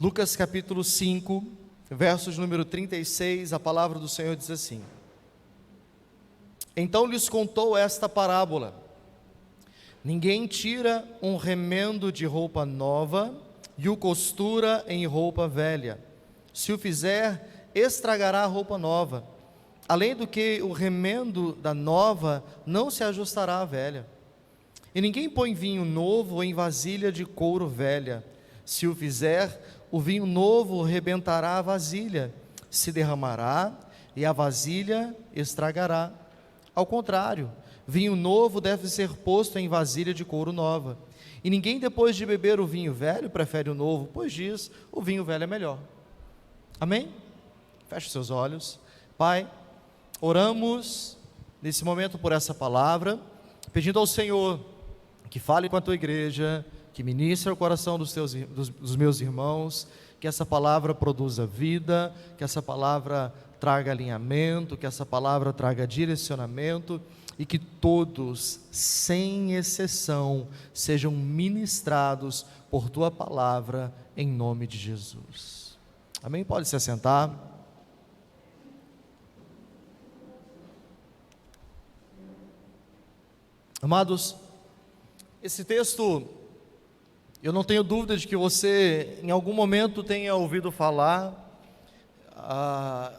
Lucas capítulo 5, versos número 36, a palavra do Senhor diz assim: Então lhes contou esta parábola: Ninguém tira um remendo de roupa nova e o costura em roupa velha. Se o fizer, estragará a roupa nova. Além do que, o remendo da nova não se ajustará à velha. E ninguém põe vinho novo em vasilha de couro velha. Se o fizer, o vinho novo rebentará a vasilha, se derramará e a vasilha estragará. Ao contrário, vinho novo deve ser posto em vasilha de couro nova. E ninguém, depois de beber o vinho velho, prefere o novo, pois diz: o vinho velho é melhor. Amém? Feche os seus olhos. Pai, oramos nesse momento por essa palavra, pedindo ao Senhor que fale com a tua igreja, que ministre o coração dos meus irmãos, que essa palavra produza vida, que essa palavra traga alinhamento, que essa palavra traga direcionamento, e que todos, sem exceção, sejam ministrados por tua palavra, em nome de Jesus. Amém? Pode se assentar. Amados, esse texto, eu não tenho dúvida de que você em algum momento tenha ouvido falar. A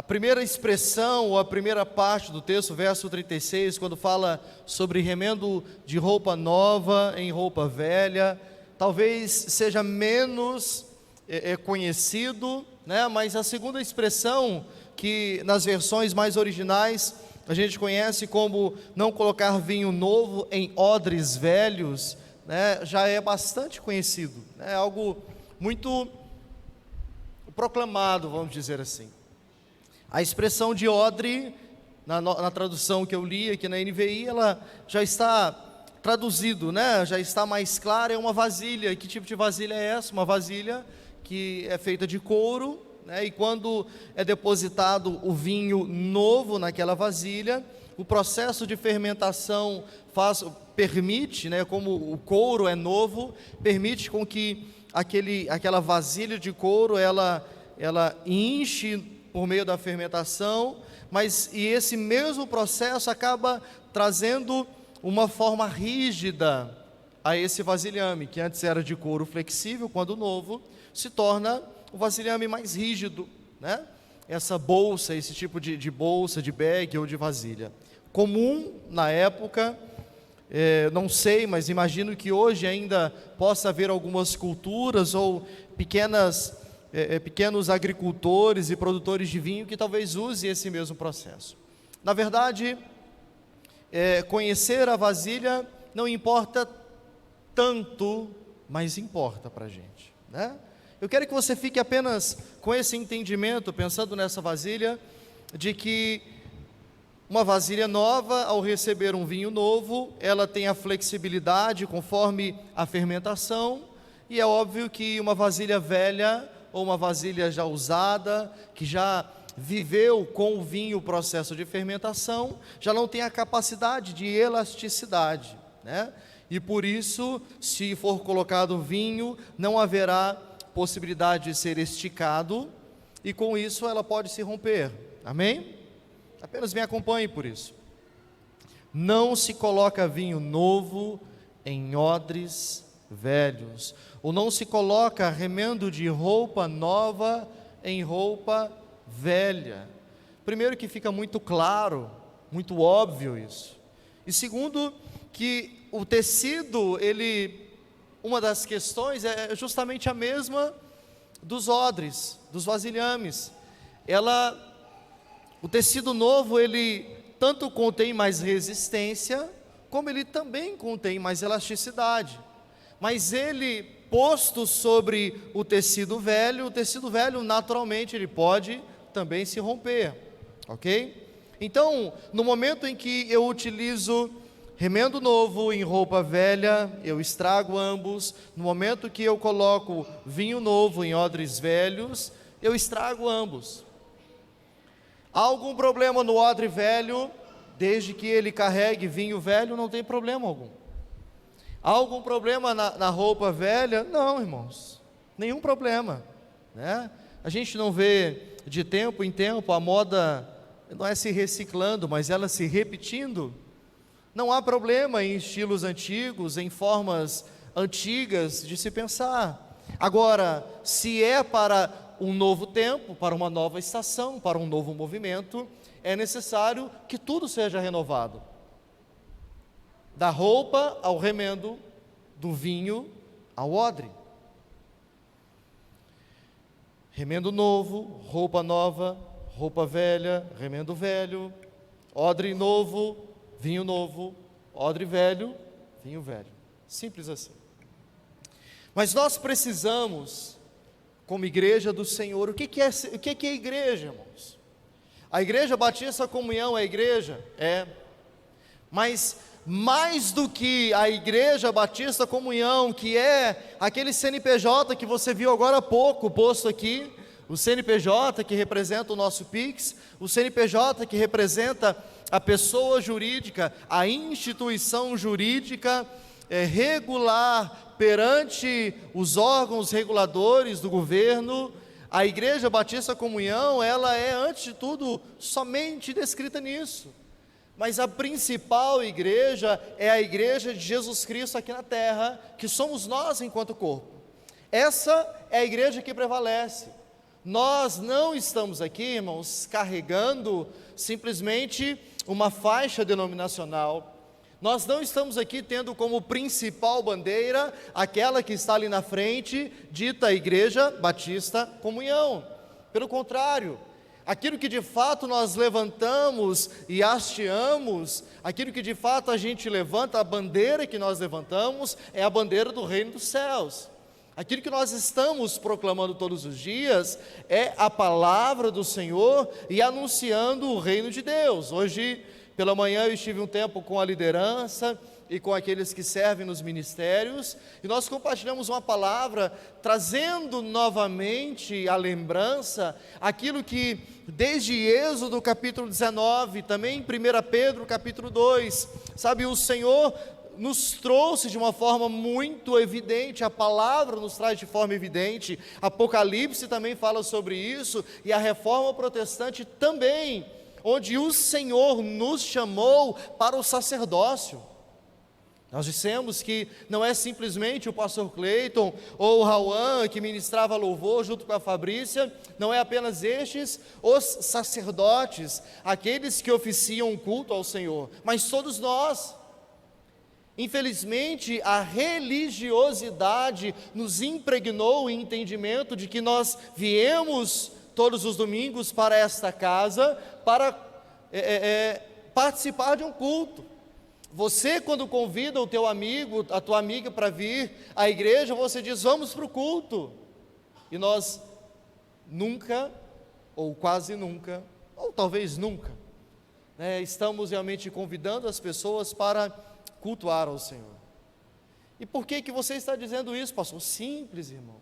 primeira expressão, ou a primeira parte do texto, verso 36, quando fala sobre remendo de roupa nova em roupa velha, talvez seja menos conhecido, né? Mas a segunda expressão, que nas versões mais originais a gente conhece como não colocar vinho novo em odres velhos, né, já é bastante conhecido, é algo muito proclamado, vamos dizer assim. A expressão de odre, na tradução que eu li aqui na NVI, ela já está traduzido, né, já está mais clara, é uma vasilha. E que tipo de vasilha é essa? Uma vasilha que é feita de couro, né, e quando é depositado o vinho novo naquela vasilha, o processo de fermentação permite, né, como o couro é novo, permite com que aquela vasilha de couro, ela enche por meio da fermentação, e esse mesmo processo acaba trazendo uma forma rígida a esse vasilhame, que antes era de couro flexível, quando novo, se torna o vasilhame mais rígido, né? Essa bolsa, esse tipo de bolsa, de bag ou de vasilha. Comum na época, não sei, mas imagino que hoje ainda possa haver algumas culturas ou pequenos agricultores e produtores de vinho que talvez use esse mesmo processo. Na verdade, conhecer a vasilha não importa tanto, mas importa para a gente, né? Eu quero que você fique apenas com esse entendimento, pensando nessa vasilha, de que uma vasilha nova, ao receber um vinho novo, ela tem a flexibilidade conforme a fermentação, e é óbvio que uma vasilha velha, ou uma vasilha já usada, que já viveu com o vinho o processo de fermentação, já não tem a capacidade de elasticidade, né? E por isso, se for colocado vinho, não haverá possibilidade de ser esticado, e com isso ela pode se romper. Amém? Apenas me acompanhe por isso. Não se coloca vinho novo em odres velhos, ou não se coloca remendo de roupa nova em roupa velha. Primeiro, que fica muito claro, muito óbvio isso. E segundo, que o tecido, uma das questões é justamente a mesma dos odres, dos vasilhames. O tecido novo, ele tanto contém mais resistência, como ele também contém mais elasticidade. Mas ele, posto sobre o tecido velho naturalmente ele pode também se romper, ok? Então, no momento em que eu utilizo remendo novo em roupa velha, eu estrago ambos. No momento que eu coloco vinho novo em odres velhos, eu estrago ambos. Há algum problema no odre velho? Desde que ele carregue vinho velho, não tem problema algum. Há algum problema na roupa velha? Não, irmãos. nenhum problema, né? A gente não vê de tempo em tempo a moda não é se reciclando, mas ela se repetindo. Não há problema em estilos antigos, em formas antigas de se pensar. Agora, se é para um novo tempo, para uma nova estação, para um novo movimento, é necessário que tudo seja renovado. Da roupa ao remendo, do vinho ao odre. Remendo novo, roupa nova, roupa velha, remendo velho, odre novo, vinho novo, odre velho, vinho velho. Simples assim. Mas nós precisamos, como igreja do Senhor, o que é igreja, irmãos? A Igreja Batista Comunhão é igreja? É. Mas mais do que a Igreja Batista Comunhão, que é aquele CNPJ que você viu agora há pouco posto aqui, o CNPJ que representa o nosso Pix, o CNPJ que representa a pessoa jurídica, a instituição jurídica regular perante os órgãos reguladores do governo. A Igreja Batista Comunhão, ela é antes de tudo somente descrita nisso. Mas a principal igreja é a igreja de Jesus Cristo aqui na terra, que somos nós enquanto corpo. Essa é a igreja que prevalece. Nós não estamos aqui, irmãos, carregando simplesmente uma faixa denominacional. Nós não estamos aqui tendo como principal bandeira aquela que está ali na frente, dita Igreja Batista Comunhão. Pelo contrário, aquilo que de fato nós levantamos e hasteamos, aquilo que de fato a gente levanta, a bandeira que nós levantamos, é a bandeira do reino dos céus. Aquilo que nós estamos proclamando todos os dias é a palavra do Senhor e anunciando o reino de Deus. Hoje, pela manhã, eu estive um tempo com a liderança e com aqueles que servem nos ministérios, e nós compartilhamos uma palavra, trazendo novamente à lembrança aquilo que, desde Êxodo capítulo 19, também em 1 Pedro capítulo 2, sabe, o Senhor nos trouxe de uma forma muito evidente, a palavra nos traz de forma evidente, Apocalipse também fala sobre isso, e a Reforma Protestante também, onde o Senhor nos chamou para o sacerdócio. Nós dissemos que não é simplesmente o pastor Cleiton ou o Rauan que ministrava louvor junto com a Fabrícia, não é apenas estes os sacerdotes, aqueles que oficiam culto ao Senhor, mas todos nós. Infelizmente, a religiosidade nos impregnou o entendimento de que nós viemos todos os domingos para esta casa para participar de um culto. Você, quando convida o teu amigo, a tua amiga para vir à igreja, você diz: vamos para o culto. E nós nunca, ou quase nunca, ou talvez nunca, estamos realmente convidando as pessoas para cultuar ao Senhor. E por que você está dizendo isso, pastor? Simples, irmãos.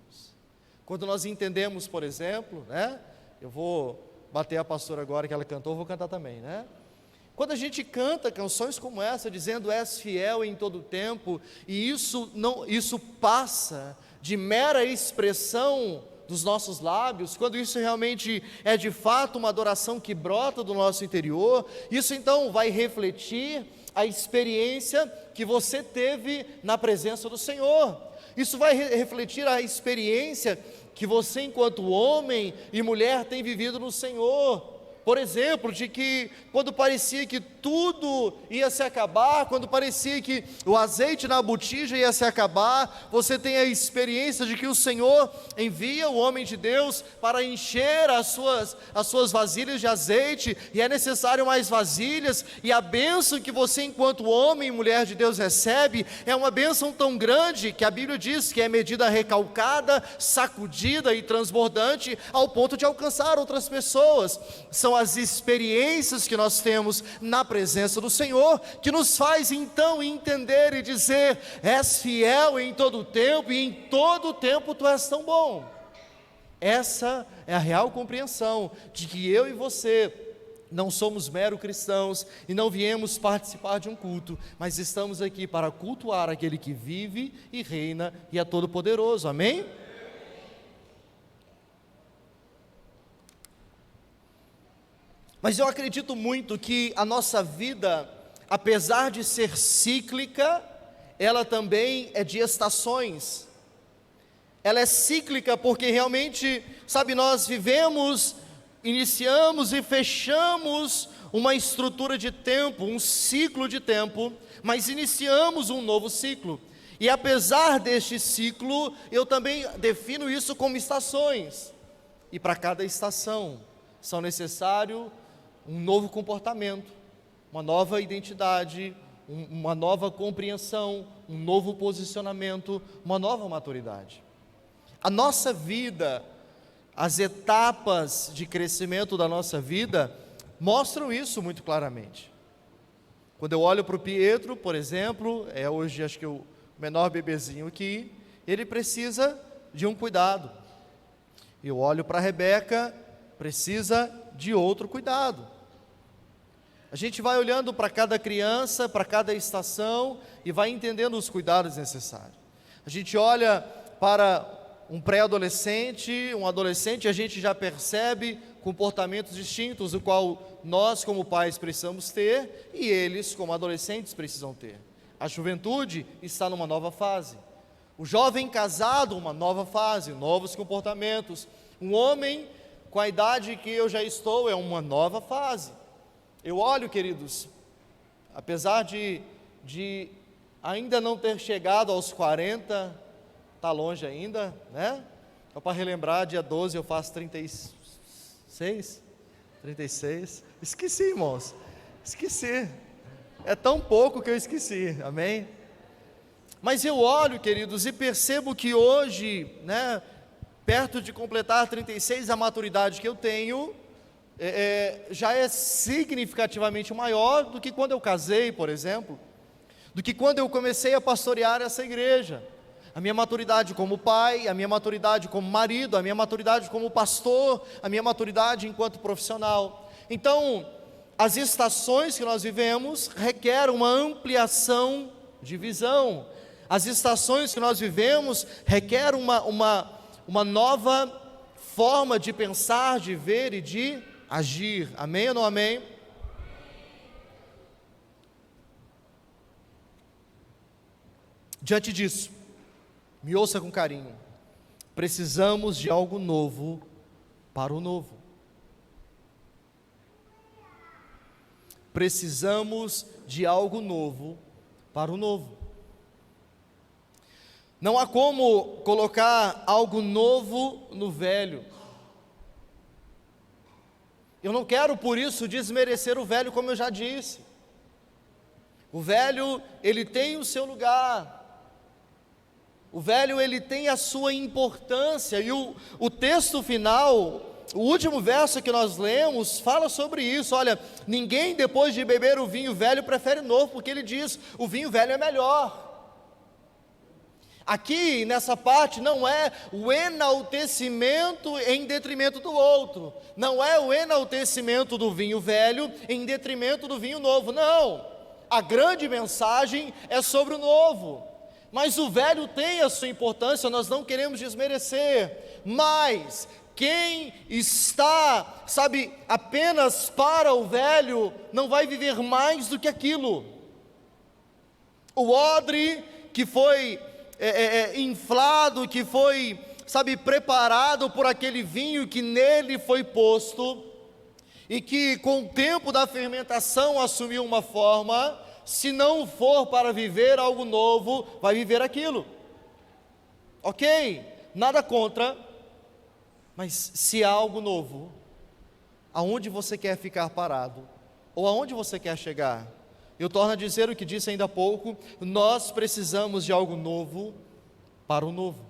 Quando nós entendemos, por exemplo, eu vou bater a pastora agora que ela cantou, eu vou cantar também, Quando a gente canta canções como essa, dizendo és fiel em todo o tempo, e isso passa de mera expressão dos nossos lábios, quando isso realmente é de fato uma adoração que brota do nosso interior, isso então vai refletir a experiência que você teve na presença do Senhor. Isso vai refletir a experiência que você, enquanto homem e mulher, tem vivido no Senhor. Por exemplo, de que quando parecia que tudo ia se acabar, quando parecia que o azeite na botija ia se acabar, você tem a experiência de que o Senhor envia o homem de Deus para encher as suas vasilhas de azeite, e é necessário mais vasilhas, e a bênção que você, enquanto homem e mulher de Deus, recebe, é uma bênção tão grande, que a Bíblia diz que é medida recalcada, sacudida e transbordante, ao ponto de alcançar outras pessoas. São as experiências que nós temos na presença do Senhor, que nos faz então entender e dizer: és fiel em todo o tempo, e em todo o tempo tu és tão bom. Essa é a real compreensão de que eu e você não somos mero cristãos e não viemos participar de um culto, mas estamos aqui para cultuar aquele que vive e reina e é todo poderoso, amém? Mas eu acredito muito que a nossa vida, apesar de ser cíclica, ela também é de estações. Ela é cíclica porque realmente, sabe, nós vivemos, iniciamos e fechamos uma estrutura de tempo, um ciclo de tempo, mas iniciamos um novo ciclo. E apesar deste ciclo, eu também defino isso como estações. E para cada estação são necessários um novo comportamento, uma nova identidade, uma nova compreensão, um novo posicionamento, uma nova maturidade. A nossa vida, as etapas de crescimento da nossa vida mostram isso muito claramente. Quando eu olho para o Pietro, por exemplo, hoje acho que o menor bebezinho aqui, ele precisa de um cuidado. Eu olho para a Rebeca, precisa de outro cuidado. A gente vai olhando para cada criança, para cada estação e vai entendendo os cuidados necessários. A gente olha para um pré-adolescente, um adolescente, a gente já percebe comportamentos distintos, o qual nós como pais precisamos ter e eles como adolescentes precisam ter. A juventude está numa nova fase. O jovem casado, uma nova fase, novos comportamentos. Um homem com a idade que eu já estou, é uma nova fase. Eu olho, queridos, apesar de ainda não ter chegado aos 40, está longe ainda, né? Só para relembrar, dia 12 eu faço 36, esqueci, irmãos, esqueci, é tão pouco que eu esqueci, amém? Mas eu olho, queridos, e percebo que hoje, né, perto de completar 36, a maturidade que eu tenho, já é significativamente maior do que quando eu casei, por exemplo, do que quando eu comecei a pastorear essa igreja. A minha maturidade como pai, a minha maturidade como marido, a minha maturidade como pastor, a minha maturidade enquanto profissional. Então, as estações que nós vivemos requerem uma ampliação de visão. As estações que nós vivemos requerem uma nova forma de pensar, de ver e de agir. Amém ou não amém? Diante disso, me ouça com carinho. Precisamos de algo novo para o novo. Precisamos de algo novo para o novo. Não há como colocar algo novo no velho. Eu não quero por isso desmerecer o velho, como eu já disse. O velho, ele tem o seu lugar. O velho, ele tem a sua importância. E o texto final, o último verso que nós lemos, fala sobre isso. Olha, ninguém depois de beber o vinho velho prefere novo, porque ele diz, o vinho velho é melhor. Aqui, nessa parte, não é o enaltecimento em detrimento do outro. Não é o enaltecimento do vinho velho em detrimento do vinho novo. Não. A grande mensagem é sobre o novo. Mas o velho tem a sua importância, nós não queremos desmerecer. Mas quem está, sabe, apenas para o velho, não vai viver mais do que aquilo. O odre que foi inflado, que foi, sabe, preparado por aquele vinho que nele foi posto, e que com o tempo da fermentação assumiu uma forma, se não for para viver algo novo, vai viver aquilo. Ok, nada contra, mas se há algo novo, aonde você quer ficar parado, ou aonde você quer chegar? Eu torno a dizer o que disse ainda há pouco, nós precisamos de algo novo para o novo.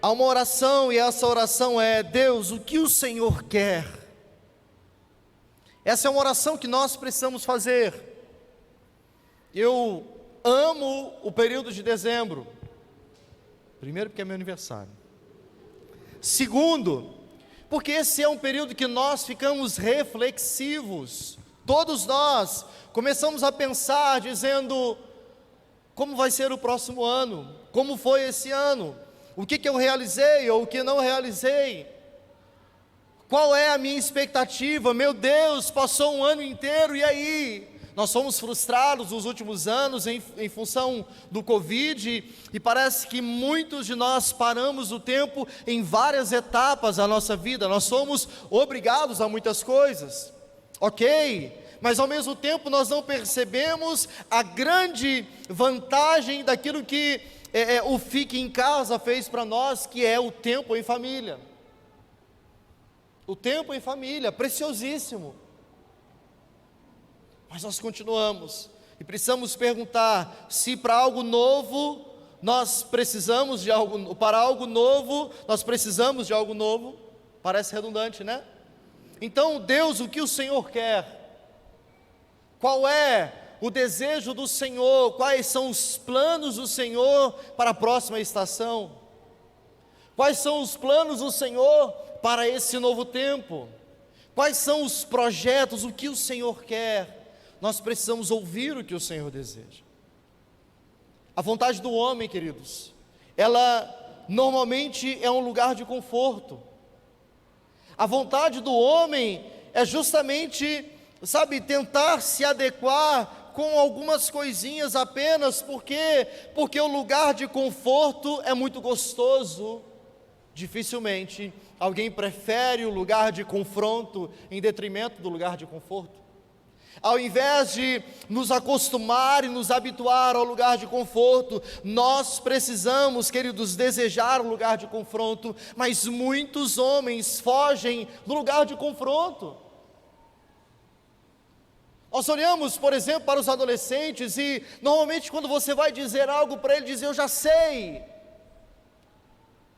Há uma oração e essa oração é: Deus, o que o Senhor quer? Essa é uma oração que nós precisamos fazer. Eu amo o período de dezembro. Primeiro, porque é meu aniversário. Segundo, porque esse é um período que nós ficamos reflexivos. Todos nós começamos a pensar, dizendo: como vai ser o próximo ano? Como foi esse ano? O que eu realizei ou o que não realizei? Qual é a minha expectativa? Meu Deus, passou um ano inteiro, e aí? Nós fomos frustrados nos últimos anos em função do Covid, e parece que muitos de nós paramos o tempo em várias etapas da nossa vida. Nós somos obrigados a muitas coisas, ok? Mas ao mesmo tempo nós não percebemos a grande vantagem daquilo que o Fique em Casa fez para nós, que é o tempo em família. O tempo em família, preciosíssimo. Mas nós continuamos e precisamos perguntar se para algo novo nós precisamos de algo, para algo novo nós precisamos de algo novo. Parece redundante, né? Então, Deus, o que o Senhor quer? Qual é o desejo do Senhor? Quais são os planos do Senhor para a próxima estação? Quais são os planos do Senhor para esse novo tempo? Quais são os projetos? O que o Senhor quer? Nós precisamos ouvir o que o Senhor deseja. A vontade do homem, queridos, ela normalmente é um lugar de conforto. A vontade do homem é justamente, tentar se adequar com algumas coisinhas apenas, porque o lugar de conforto é muito gostoso. Dificilmente alguém prefere o lugar de confronto em detrimento do lugar de conforto. Ao invés de nos acostumar e nos habituar ao lugar de conforto, nós precisamos, queridos, desejar o lugar de confronto, mas muitos homens fogem do lugar de confronto. Nós olhamos, por exemplo, para os adolescentes e normalmente quando você vai dizer algo para ele, dizer eu já sei.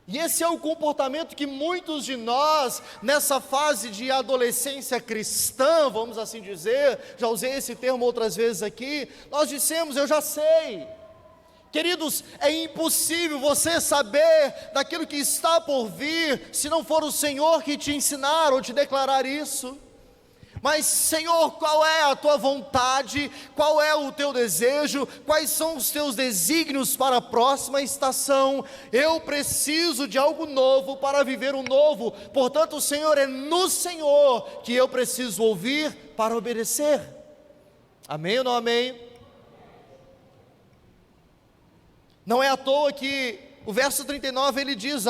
E esse é o comportamento que muitos de nós, nessa fase de adolescência cristã, vamos assim dizer, já usei esse termo outras vezes aqui, nós dissemos eu já sei. Queridos, é impossível você saber daquilo que está por vir, se não for o Senhor que te ensinar ou te declarar isso. Mas Senhor, qual é a tua vontade? Qual é o teu desejo? Quais são os teus desígnios para a próxima estação? Eu preciso de algo novo para viver o novo. Portanto, Senhor, é no Senhor que eu preciso ouvir para obedecer. Amém ou não amém? Não é à toa que o verso 39 ele diz: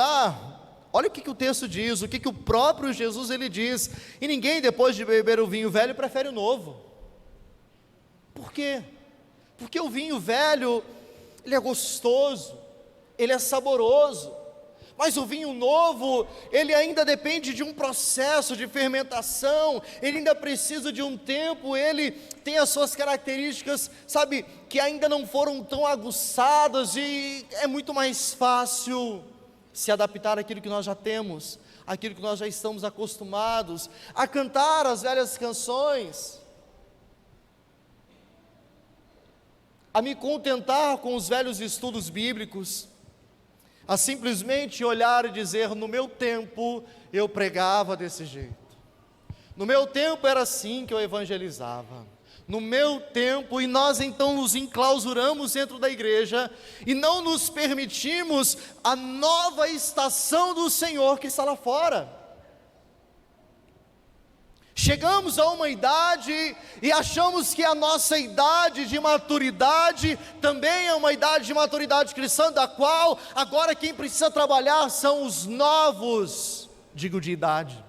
olha o que o texto diz, o que o próprio Jesus ele diz: e ninguém depois de beber o vinho velho prefere o novo. Por quê? Porque o vinho velho, ele é gostoso, ele é saboroso, mas o vinho novo, ele ainda depende de um processo de fermentação, ele ainda precisa de um tempo, ele tem as suas características, que ainda não foram tão aguçadas, e é muito mais fácil se adaptar àquilo que nós já temos, àquilo que nós já estamos acostumados, a cantar as velhas canções, a me contentar com os velhos estudos bíblicos, a simplesmente olhar e dizer: no meu tempo eu pregava desse jeito, no meu tempo era assim que eu evangelizava, no meu tempo. E nós então nos enclausuramos dentro da igreja e não nos permitimos a nova estação do Senhor que está lá fora. Chegamos a uma idade e achamos que a nossa idade de maturidade também é uma idade de maturidade cristã, da qual agora quem precisa trabalhar são os novos, digo de idade.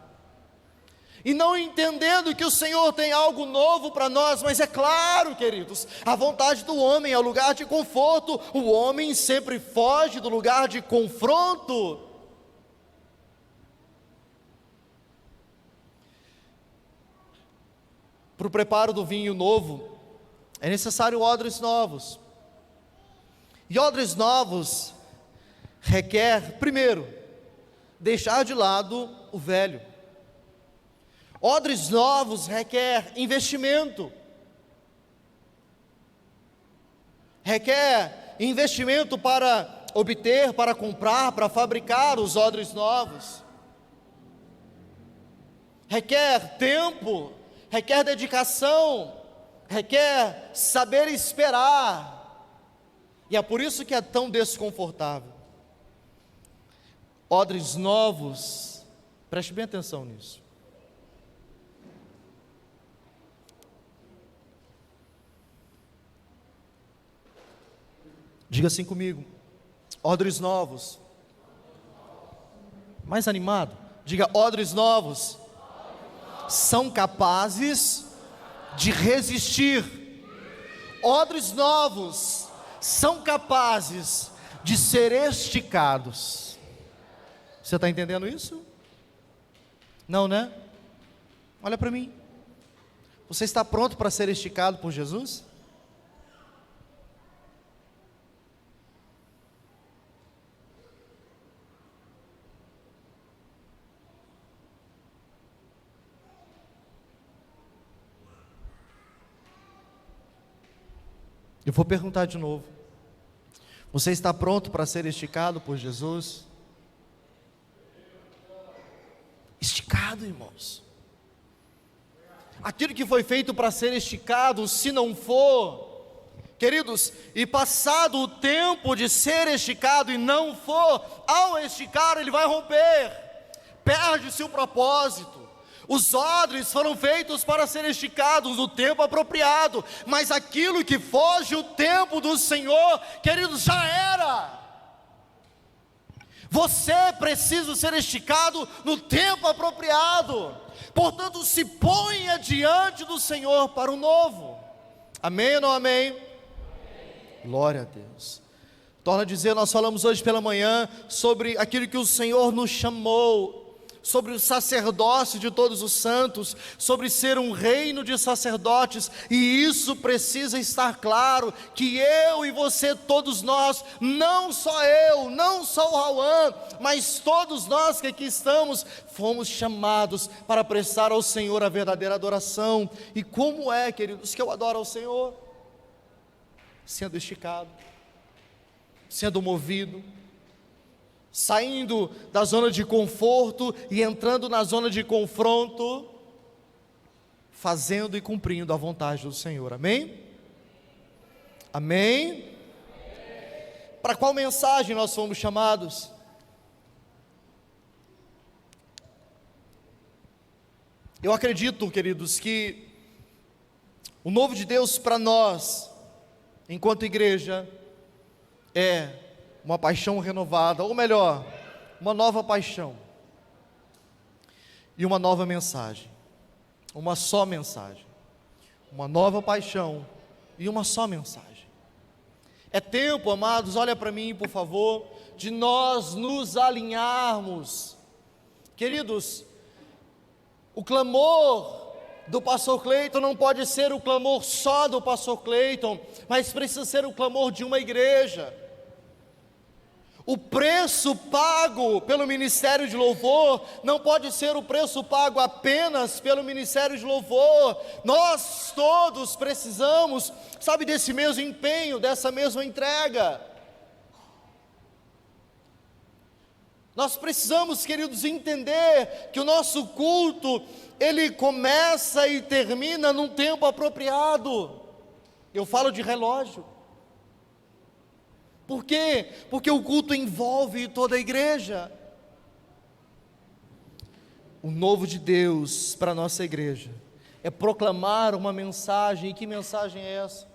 E não entendendo que o Senhor tem algo novo para nós. Mas é claro, queridos, a vontade do homem é o lugar de conforto. O homem sempre foge do lugar de confronto. Para o preparo do vinho novo, é necessário odres novos. E odres novos requer, primeiro, deixar de lado o velho. Odres novos requer investimento. Requer investimento para obter, para comprar, para fabricar os odres novos. Requer tempo, requer dedicação, requer saber esperar. E é por isso que é tão desconfortável. Odres novos, preste bem atenção nisso. Diga assim comigo: odres novos. Mais animado, diga: odres novos são capazes de resistir. Odres novos são capazes de ser esticados. Você está entendendo isso? Não, né? Olha para mim. Você está pronto para ser esticado por Jesus? Eu vou perguntar de novo. Você está pronto para ser esticado por Jesus? Esticado, irmãos. Aquilo que foi feito para ser esticado, se não for, queridos, e passado o tempo de ser esticado e não for, ao esticar ele vai romper, perde o seu propósito. Os odres foram feitos para ser esticados no tempo apropriado, mas aquilo que foge o tempo do Senhor, queridos, já era. Você precisa ser esticado no tempo apropriado. Portanto, se ponha diante do Senhor para o novo. Amém ou não amém? Amém. Glória a Deus. Torna a dizer, nós falamos hoje pela manhã sobre aquilo que o Senhor nos chamou, sobre o sacerdócio de todos os santos, sobre ser um reino de sacerdotes, e isso precisa estar claro, que eu e você, todos nós, não só eu, não só o Rauan, mas todos nós que aqui estamos, fomos chamados para prestar ao Senhor a verdadeira adoração. E como é, queridos, que eu adoro ao Senhor? Sendo esticado, sendo movido, saindo da zona de conforto e entrando na zona de confronto, fazendo e cumprindo a vontade do Senhor. Amém? Amém? Para qual mensagem nós fomos chamados? Eu acredito, queridos, que o novo de Deus para nós, enquanto igreja, é uma paixão renovada, ou melhor, uma nova paixão e uma nova mensagem, uma só mensagem, uma nova paixão e uma só mensagem. É tempo, amados, olha para mim por favor, de nós nos alinharmos. Queridos, o clamor do pastor Cleiton não pode ser o clamor só do pastor Cleiton, mas precisa ser o clamor de uma igreja. O preço pago pelo ministério de louvor não pode ser o preço pago apenas pelo ministério de louvor. Nós todos precisamos, sabe, desse mesmo empenho, dessa mesma entrega. Nós precisamos, queridos, entender que o nosso culto, ele começa e termina num tempo apropriado. Eu falo de relógio. Por quê? Porque o culto envolve toda a igreja. O novo de Deus para a nossa igreja é proclamar uma mensagem. E que mensagem é essa?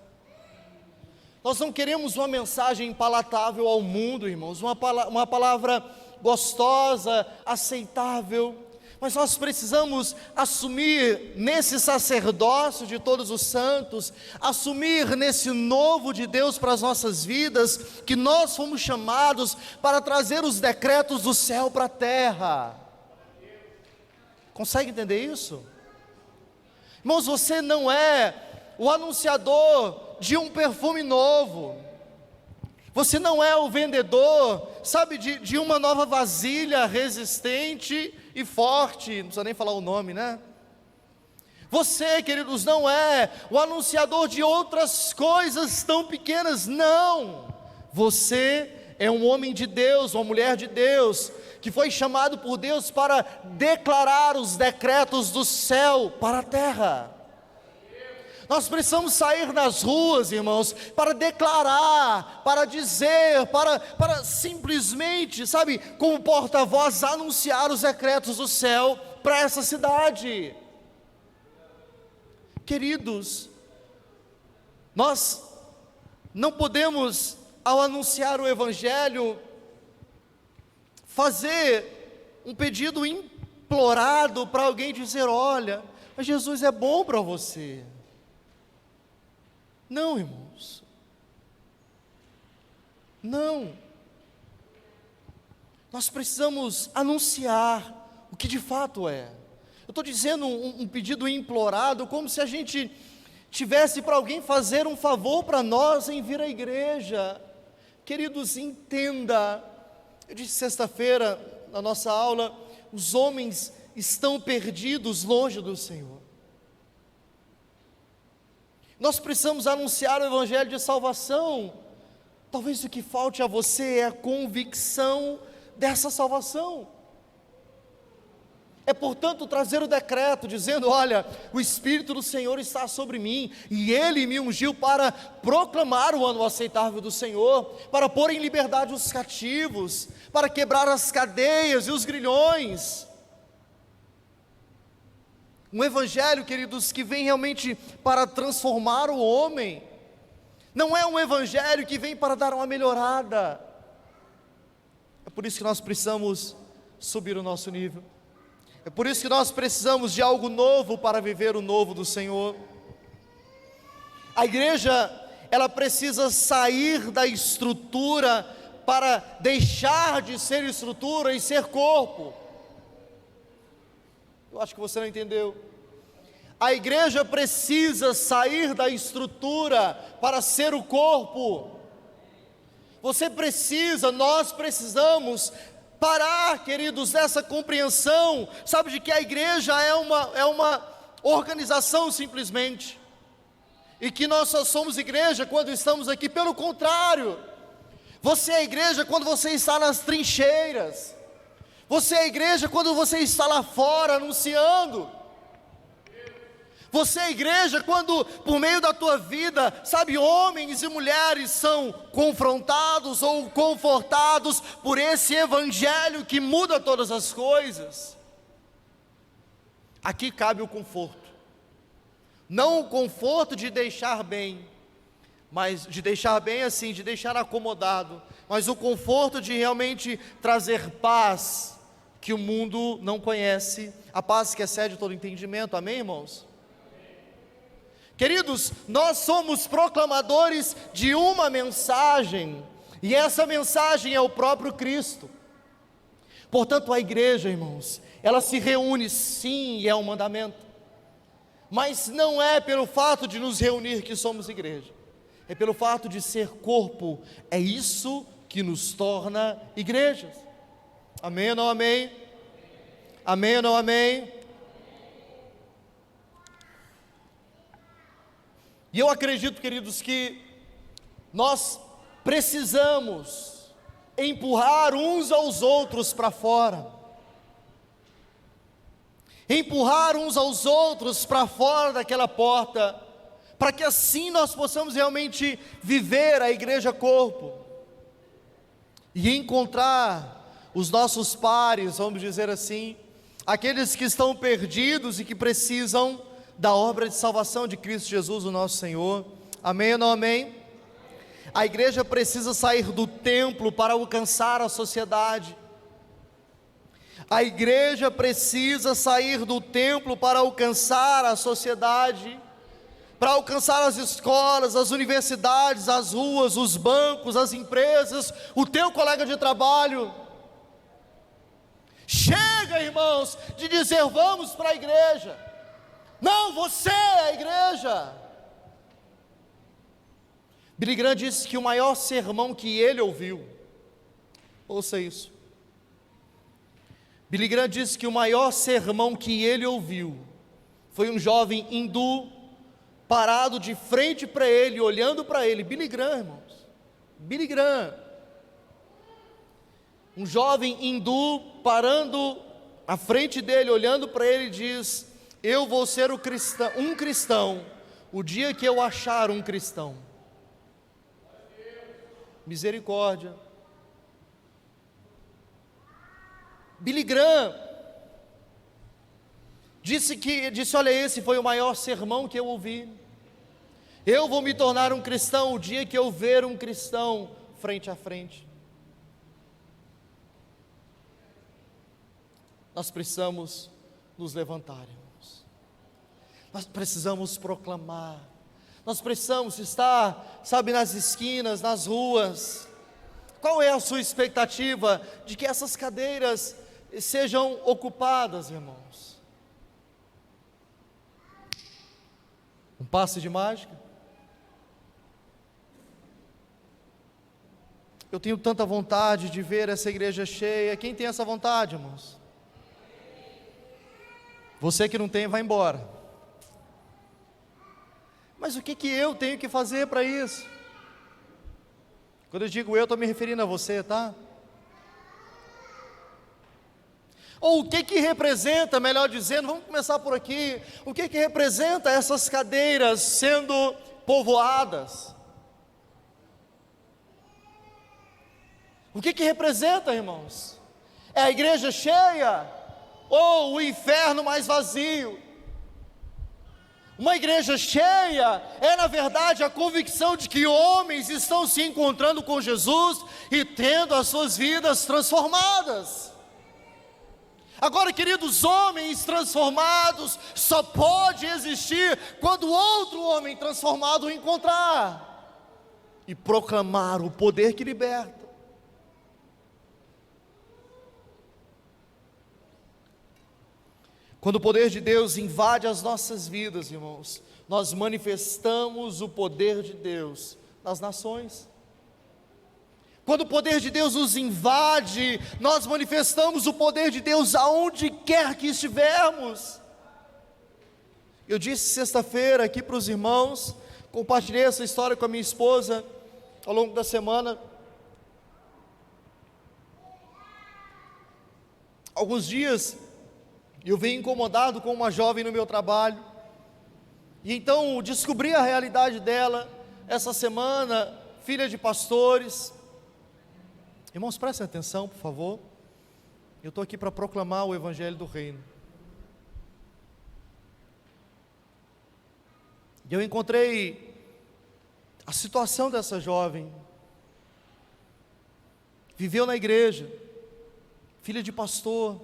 Nós não queremos uma mensagem palatável ao mundo, irmãos, uma palavra gostosa, aceitável, mas nós precisamos assumir nesse sacerdócio de todos os santos, assumir nesse novo de Deus para as nossas vidas, que nós fomos chamados para trazer os decretos do céu para a terra. Consegue entender isso? Irmãos, você não é o anunciador de um perfume novo, você não é o vendedor, sabe, de uma nova vasilha resistente e forte, não precisa nem falar o nome, né? Você, queridos, não é o anunciador de outras coisas tão pequenas, não. Você é um homem de Deus, uma mulher de Deus, que foi chamado por Deus para declarar os decretos do céu para a terra. Nós precisamos sair nas ruas, irmãos, para declarar, para dizer, para simplesmente, sabe, como porta-voz, anunciar os decretos do céu para essa cidade. Queridos, nós não podemos ao anunciar o Evangelho, fazer um pedido implorado para alguém dizer: olha, mas Jesus é bom para você. Não, irmãos. Não. Nós precisamos anunciar o que de fato é. Eu estou dizendo um pedido implorado, como se a gente tivesse para alguém fazer um favor para nós em vir à igreja. Queridos, entenda. Eu disse sexta-feira na nossa aula: os homens estão perdidos longe do Senhor. Nós precisamos anunciar o Evangelho de salvação. Talvez o que falte a você é a convicção dessa salvação. É, portanto, trazer o decreto dizendo: olha, o Espírito do Senhor está sobre mim, e Ele me ungiu para proclamar o ano aceitável do Senhor, para pôr em liberdade os cativos, para quebrar as cadeias e os grilhões. Um Evangelho, queridos, que vem realmente para transformar o homem. Não é um Evangelho que vem para dar uma melhorada. É por isso que nós precisamos subir o nosso nível. É por isso que nós precisamos de algo novo para viver o novo do Senhor. A igreja, ela precisa sair da estrutura para deixar de ser estrutura e ser corpo. Eu acho que você não entendeu. A igreja precisa sair da estrutura para ser o corpo. Você precisa, nós precisamos parar, queridos, dessa compreensão, sabe, de que a igreja é uma organização simplesmente, e que nós só somos igreja quando estamos aqui. Pelo contrário, você é igreja quando você está nas trincheiras, você é igreja quando você está lá fora anunciando. Você é igreja quando, por meio da tua vida, sabe, homens e mulheres são confrontados ou confortados por esse Evangelho que muda todas as coisas. Aqui cabe o conforto, não o conforto de deixar bem, mas de deixar bem assim, de deixar acomodado, mas o conforto de realmente trazer paz que o mundo não conhece, a paz que excede todo entendimento. Amém, irmãos? Queridos, nós somos proclamadores de uma mensagem, e essa mensagem é o próprio Cristo. Portanto, a igreja, irmãos, ela se reúne, sim, e é um mandamento, mas não é pelo fato de nos reunir que somos igreja, é pelo fato de ser corpo. É isso que nos torna igrejas. Amém ou não amém? Amém ou não amém? E eu acredito, queridos, que nós precisamos empurrar uns aos outros para fora, empurrar uns aos outros para fora daquela porta, para que assim nós possamos realmente viver a igreja corpo, e encontrar os nossos pares, vamos dizer assim, aqueles que estão perdidos e que precisam da obra de salvação de Cristo Jesus, o nosso Senhor. Amém ou não amém? A igreja precisa sair do templo para alcançar a sociedade. A igreja precisa sair do templo para alcançar a sociedade, para alcançar as escolas, as universidades, as ruas, os bancos, as empresas, o teu colega de trabalho. Chega, irmãos, de dizer: vamos para a igreja. Não, você é a igreja. Billy Graham disse que o maior sermão que ele ouviu, ouça isso, Billy Graham disse que o maior sermão que ele ouviu foi um jovem hindu parado de frente para ele, olhando para ele. Billy Graham, irmãos, Billy Graham, um jovem hindu parando à frente dele, olhando para ele, diz: eu vou ser um cristão o dia que eu achar um cristão. Misericórdia. Billy Graham disse: olha, esse foi o maior sermão que eu ouvi. Eu vou me tornar um cristão o dia que eu ver um cristão frente a frente. Nós precisamos nos levantar, irmãos. Nós precisamos proclamar. Nós precisamos estar, sabe, nas esquinas, nas ruas. Qual é a sua expectativa de que essas cadeiras sejam ocupadas, irmãos? Um passe de mágica? Eu tenho tanta vontade de ver essa igreja cheia. Quem tem essa vontade, irmãos? Você que não tem, vai embora. Mas o que eu tenho que fazer para isso? Quando eu digo eu, estou me referindo a você, tá? Ou o que representa, melhor dizendo, vamos começar por aqui. O que representa essas cadeiras sendo povoadas? O que representa, irmãos? É a igreja cheia? Ou o inferno mais vazio? Uma igreja cheia é, na verdade, a convicção de que homens estão se encontrando com Jesus e tendo as suas vidas transformadas. Agora, queridos, homens transformados só pode existir quando outro homem transformado o encontrar e proclamar o poder que liberta. Quando o poder de Deus invade as nossas vidas, irmãos, nós manifestamos o poder de Deus nas nações. Quando o poder de Deus nos invade, nós manifestamos o poder de Deus aonde quer que estivermos. Eu disse sexta-feira aqui para os irmãos, compartilhei essa história com a minha esposa ao longo da semana. Alguns dias eu venho incomodado com uma jovem no meu trabalho, e então descobri a realidade dela essa semana, filha de pastores. Irmãos, prestem atenção, por favor. Eu estou aqui para proclamar o Evangelho do Reino. E eu encontrei a situação dessa jovem. Viveu na igreja, filha de pastor,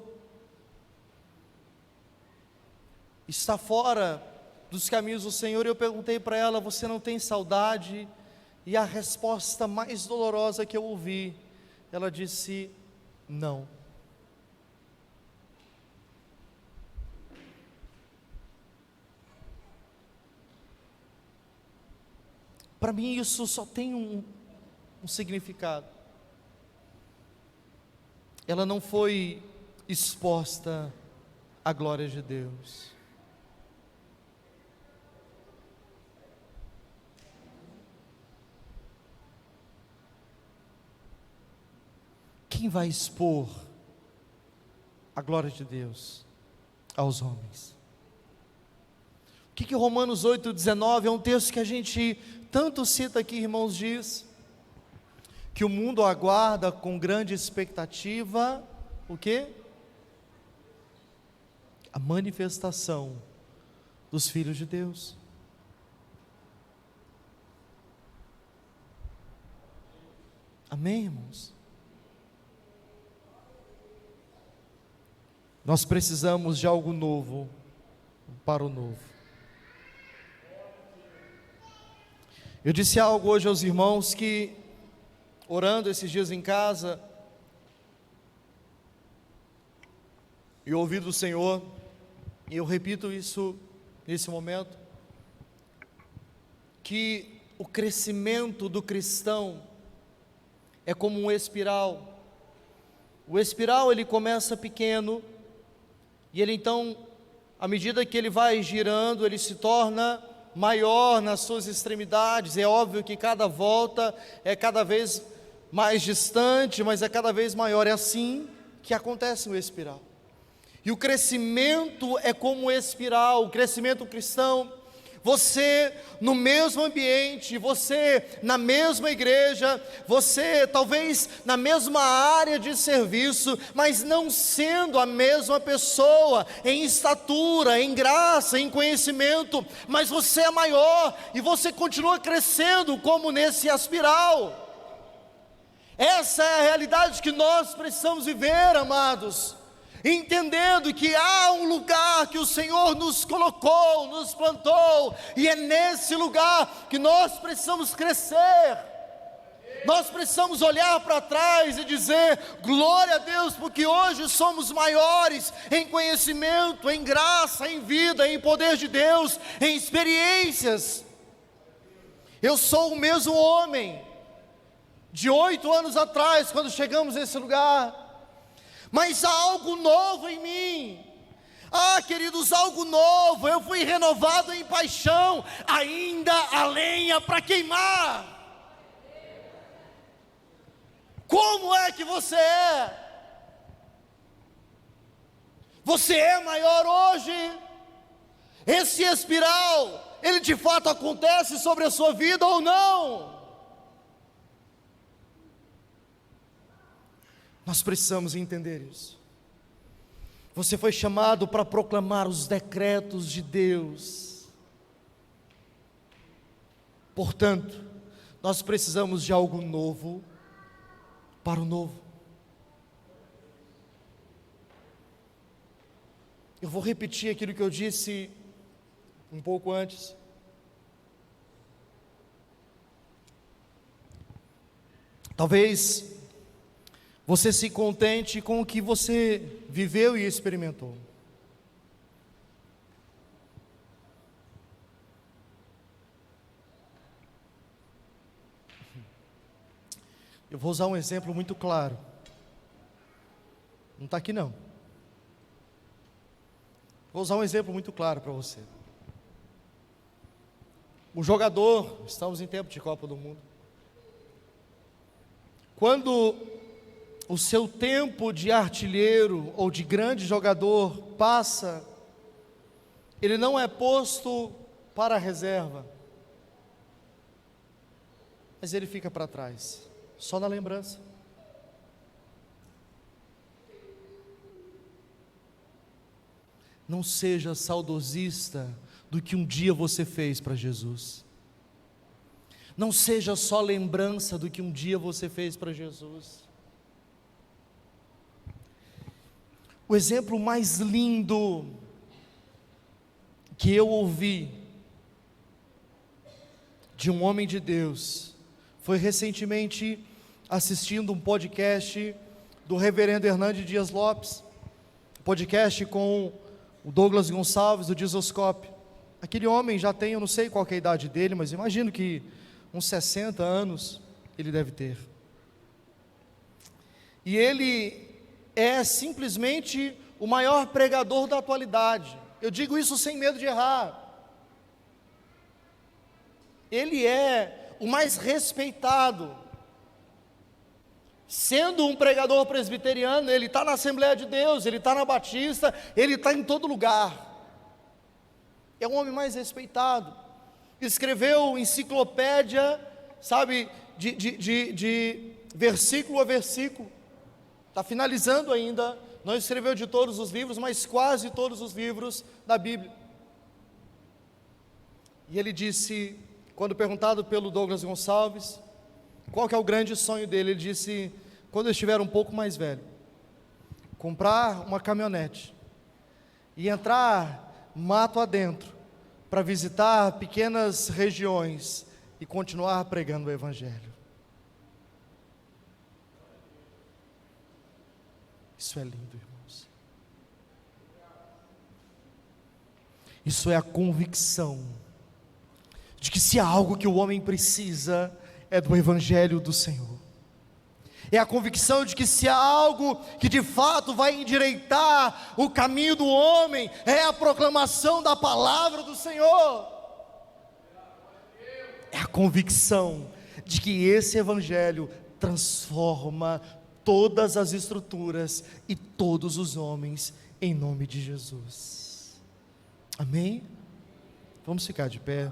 está fora dos caminhos do Senhor. E eu perguntei para ela: você não tem saudade? E a resposta mais dolorosa que eu ouvi, ela disse: não. Para mim isso só tem um significado. Ela não foi exposta à glória de Deus. Quem vai expor a glória de Deus aos homens? O que Romanos 8,19 é um texto que a gente tanto cita aqui, irmãos, diz? Que o mundo aguarda com grande expectativa, o quê? A manifestação dos filhos de Deus. Amém, irmãos? Nós precisamos de algo novo para o novo. Eu disse algo hoje aos irmãos que, orando esses dias em casa, e ouvi do Senhor, e eu repito isso nesse momento, que o crescimento do cristão é como uma espiral. O espiral, ele começa pequeno, e ele então, à medida que ele vai girando, ele se torna maior nas suas extremidades. É óbvio que cada volta é cada vez mais distante, mas é cada vez maior. É assim que acontece no espiral. E o crescimento é como um espiral, o crescimento cristão. Você no mesmo ambiente, você na mesma igreja, você talvez na mesma área de serviço, mas não sendo a mesma pessoa em estatura, em graça, em conhecimento, mas você é maior e você continua crescendo como nesse espiral. Essa é a realidade que nós precisamos viver, amados, entendendo que há um lugar que o Senhor nos colocou, nos plantou, e é nesse lugar que nós precisamos crescer. Nós precisamos olhar para trás e dizer: glória a Deus, porque hoje somos maiores em conhecimento, em graça, em vida, em poder de Deus, em experiências. Eu sou o mesmo homem de 8 anos atrás, quando chegamos nesse lugar, mas há algo novo em mim. Queridos, algo novo. Eu fui renovado em paixão, ainda a lenha para queimar. Como é que você é? Você é maior hoje? Esse espiral, ele de fato acontece sobre a sua vida ou não? Nós precisamos entender isso. Você foi chamado para proclamar os decretos de Deus. Portanto, nós precisamos de algo novo para o novo. Eu vou repetir aquilo que eu disse um pouco antes. Talvez você se contente com o que você viveu e experimentou. Eu vou usar um exemplo muito claro. Não está aqui não. Vou usar um exemplo muito claro para você. O jogador, estamos em tempo de Copa do Mundo. Quando o seu tempo de artilheiro ou de grande jogador passa, ele não é posto para a reserva, mas ele fica para trás, só na lembrança. Não seja saudosista do que um dia você fez para Jesus. Não seja só lembrança do que um dia você fez para Jesus. O exemplo mais lindo que eu ouvi de um homem de Deus foi recentemente assistindo um podcast do reverendo Hernandes Dias Lopes, podcast com o Douglas Gonçalves, do Dizoscope. Aquele homem já tem, eu não sei qual que é a idade dele, mas imagino que uns 60 anos ele deve ter. E ele é simplesmente o maior pregador da atualidade. Eu digo isso sem medo de errar. Ele é o mais respeitado. Sendo um pregador presbiteriano, ele está na Assembleia de Deus, ele está na Batista, ele está em todo lugar. É o homem mais respeitado. Escreveu enciclopédia, sabe, de versículo a versículo. Está finalizando ainda, não escreveu de todos os livros, mas quase todos os livros da Bíblia. E ele disse, quando perguntado pelo Douglas Gonçalves, qual que é o grande sonho dele? Ele disse, quando eu estiver um pouco mais velho, comprar uma caminhonete e entrar mato adentro para visitar pequenas regiões e continuar pregando o Evangelho. Isso é lindo, irmãos. Isso é a convicção de que se há algo que o homem precisa, é do Evangelho do Senhor. É a convicção de que se há algo que de fato vai endireitar o caminho do homem, é a proclamação da palavra do Senhor. É a convicção de que esse Evangelho transforma todas as estruturas e todos os homens, em nome de Jesus. Amém? Vamos ficar de pé.